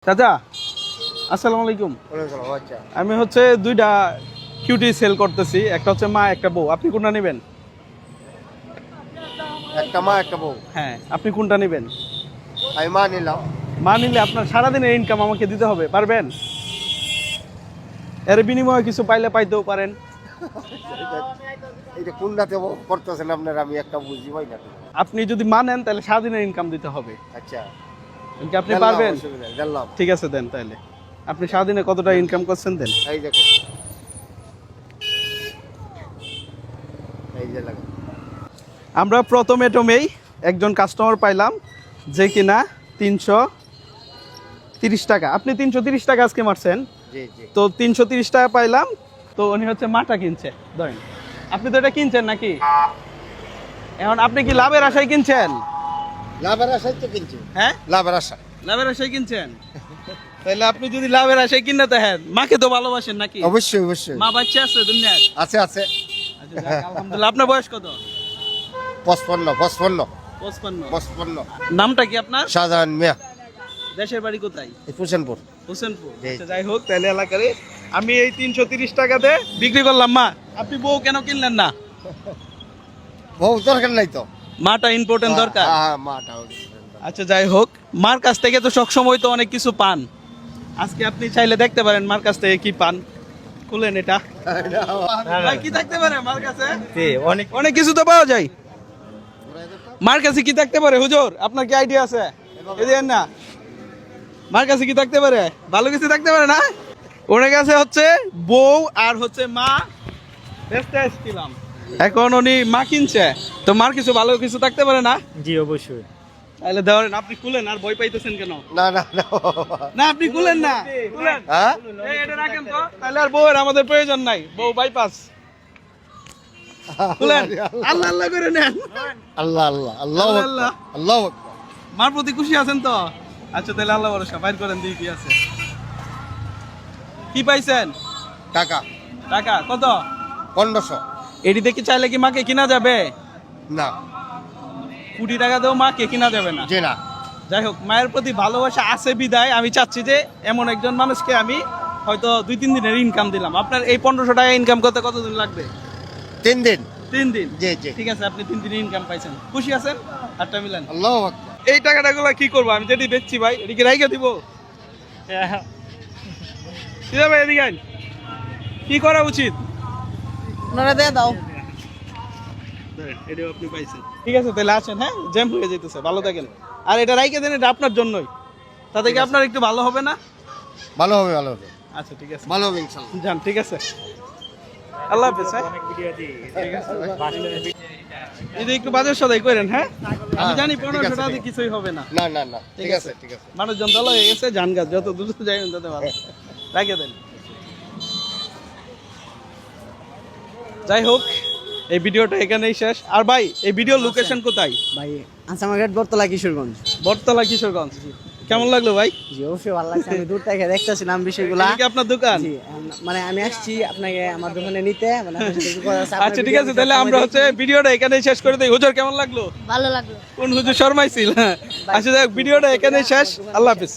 চাচা আসসালামু আলাইকুম। আমি হচ্ছে দুইটা কিউটি সেল করতেছি, একটা হচ্ছে মা একটা বউ। আপনি কোনটা নেবেন? একটা মা একটা বউ। হ্যাঁ, আপনি কোনটা নেবেন? আমি মা নিলাম। মা নিলে আপনার সারাদিনের ইনকাম আমাকে দিতে হবে, পারবেন? এর বিনিময়ে কিছু পাইলে পাইতেও পারেন। এটা কোনটাতে করতেছেন আপনার, আমি একটা বুঝি পাই না। আপনি যদি মানেন তাহলে সারাদিনের ইনকাম দিতে হবে। আচ্ছা, কি আপনি পারবেন? জানলাম। ঠিক আছে, দেন তাহলে। আপনি সারাদিনে কতটা ইনকাম করছেন দেন। এই দেখো, এই যে লাগা। আমরা প্রথম এটমেই একজন কাস্টমার পাইলাম যে কিনা 330 টাকা। আপনি 330 টাকা আজকে মারছেন, জি জি। তো 330 টাকা পাইলাম। তো উনি হচ্ছে মাটা কিনছে, ধরেন। আপনি তো এটা কিনছেন নাকি? এখন আপনি কি লাভের আশায় কিনছেন? লাভের আশায় তো কিনছি। হ্যাঁ, লাভের আশা। লাভের আশায় কিনছেন। তাহলে আপনি যদি লাভের আশায় কিনতে দেখেন, মাকে তো ভালোবাসেন নাকি? অবশ্যই অবশ্যই। মা বাচ্চা আছে দুনিয়ার? আছে আছে। আচ্ছা, যাক, আলহামদুলিল্লাহ। আপনার বয়স কত? 55 55 55। 55। নামটা কি আপনার? শাহজাহান মিয়া। দেশের বাড়ি কোথায়? হোসেনপুর। হোসেনপুর। জি। আচ্ছা, যাই হোক, তাহলে এলাকারে আমি এই 330 টাকাতে বিক্রি করলাম। মা, আপনি বউ কেন কিনলেন না? বউ দরকার নাই তো। মাটা ইম্পর্টেন্ট দরকার। হ্যাঁ, মাটা। আচ্ছা, যাই হোক, মার কাছ থেকে তো সবসময় তো অনেক কিছু পান। আজকে আপনি চাইলে দেখতে পারেন মার কাছ থেকে কি পান। খুলেন এটা। ভাই, কি থাকতে পারে মার কাছে? অনেক অনেক কিছু তো পাওয়া যায়। মার কাছে কি থাকতে পারে হুজুর? আপনার কি আইডিয়া আছে? এদিকে না, মার কাছে কি থাকতে পারে? ভালো কিছু থাকতে পারে না? ওনার কাছে হচ্ছে বউ আর হচ্ছে মা বেচতে আসছিলাম। এখন উনি মা কিনছে, তো মার কিছু ভালো কিছু থাকতে পারে না? জি অবশ্যই। তাহলে ধরেন, আপনি খুলেন। আর ভয় পাইতেছেন কেন? না না না। না, আপনি খুলেন না, খুলেন। হ্যাঁ, এই, এটা রাখেন তো। তাহলে আর বউয়ের আমাদের প্রয়োজন নাই, বউ বাইপাস। খুলেন, আল্লাহ আল্লাহ করে নেন। আল্লাহ আল্লাহ আল্লাহ আল্লাহ, আল্লাহ আল্লাহ। মার প্রতি খুশি আছেন তো? আচ্ছা, তাহলে আল্লাহ ভরসা। বাইর করেন, দিয়ে কি আছে। কি পাইছেন? টাকা টাকা কত? 1500। এটি দেখি চাইলে কি মাকে কিনা যাবে? না, কোটি টাকা দেও মাকে কিনা যাবে না। জি না। যাই হোক, মায়ের প্রতি ভালোবাসা আছে বিদায় আমি চাচ্ছি যে এমন একজন মানুষকে আমি হয়তো 2-3 দিনের ইনকাম দিলাম। আপনার এই 1500 টাকা ইনকাম করতে কতদিন লাগবে? 3 দিন। 3 দিন। জি জি। ঠিক আছে, আপনি 3 দিনের ইনকাম পাইছেন, খুশি আছেন? হাতটা মিলান। আল্লাহু আকবার। এই টাকাটা গুলো কি করবো? আমি যেটি বেচছি ভাই, এদিকে রাইখে দিব। ঠিক আছে ভাই, এদিকে আইন। কি করা উচিত? আপনারা দিয়ে দাও। এটাও আপনি পাইছেন। ঠিক আছে, তাহলে আসেন। হ্যাঁ, জ্যাম হয়ে যেতেছে, ভালো থাকেন। আর এটা রাইখে দেন, এটা আপনার জন্যই। তাতে কি আপনার একটু ভালো হবে না? ভালো হবে ভালো হবে আচ্ছা, ঠিক আছে, ভালো হবে ইনশাআল্লাহ। যান। ঠিক আছে, আল্লাহ হাফেজ। হ্যাঁ, অনেক ভিডিও দিই। ঠিক আছে। এটা একটু বাজার সদাই করেন। হ্যাঁ, আমি জানি ঠিক 1500 আছে, টাকা দিয়ে কিছুই হবে না। না না না, ঠিক আছে ঠিক আছে। মানুষজন দল হয়ে গেছে, জান গাছ যত দ্রুত যাইবেন তত ভালো। রাখে দেন। যাই হোক, এই ভিডিওটা এখানেই শেষ। আর ভাই, এই ভিডিওর লোকেশন কোথায়? ভাই আসামাঘাট বর্তলা কিশোরগঞ্জ। বটতলা কিশোরগঞ্জ। কেমন লাগলো ভাই? জি অবশ্যই ভালো লাগছে। আমি দূর থেকে দেখতেছিলাম বিষয়গুলা। এটা কি আপনার দোকান? জি, মানে আমি আসছি আপনাকে আমার দোকানে নিতে, মানে আপনার সাথে একটু কথা আছে। আপনার আচ্ছা, ঠিক ভিডিও আছে, আমি তাহলে সবসময় আমরা দেখি। হচ্ছে ভিডিওটা এখানেই শেষ করে দিই। হুজুর, কেমন লাগলো? ভালো লাগলো। কোন হুজুর শর্মাইছিল? আচ্ছা, যাক, ভিডিওটা এখানেই শেষ। আল্লাহ হাফেজ।